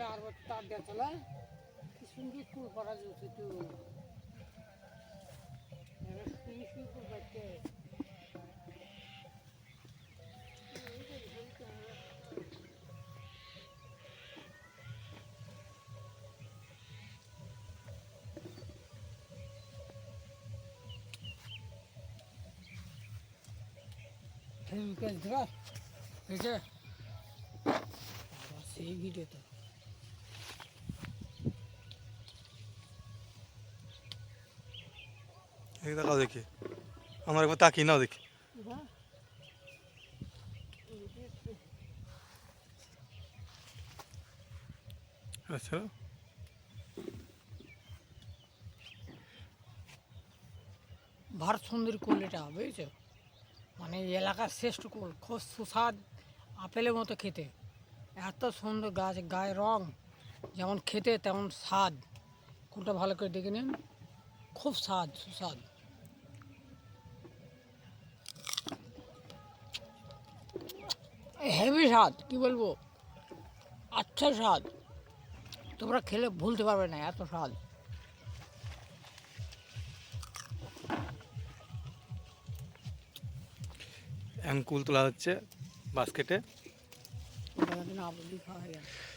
আর তার দেওয়া চলে কি সুন্দর কুল করা যাচ্ছে তো শুয়ে শুয়ে কুল করতে ধরা হয়েছে সেই ভিডিওতে দেখাও দেখি আমার একবার তাকিয়ে নাও দেখি আচ্ছা ভারত সুন্দরী কুল এটা বুঝেছো মানে এলাকার শ্রেষ্ঠ কুল খুব সুস্বাদ আপেলের মতো খেতে এত সুন্দর গাছ গায়ে রং যেমন খেতে তেমন স্বাদ কোনটা ভালো করে দেখে নিন খুব স্বাদ সুস্বাদ হেভি স্বাদ কী বলবো আচ্ছা স্বাদ তোমরা খেলে ভুলতে পারবে না এত স্বাদ অ্যাঙ্কুল তোলা হচ্ছে বাস্কেটে খাওয়া যায়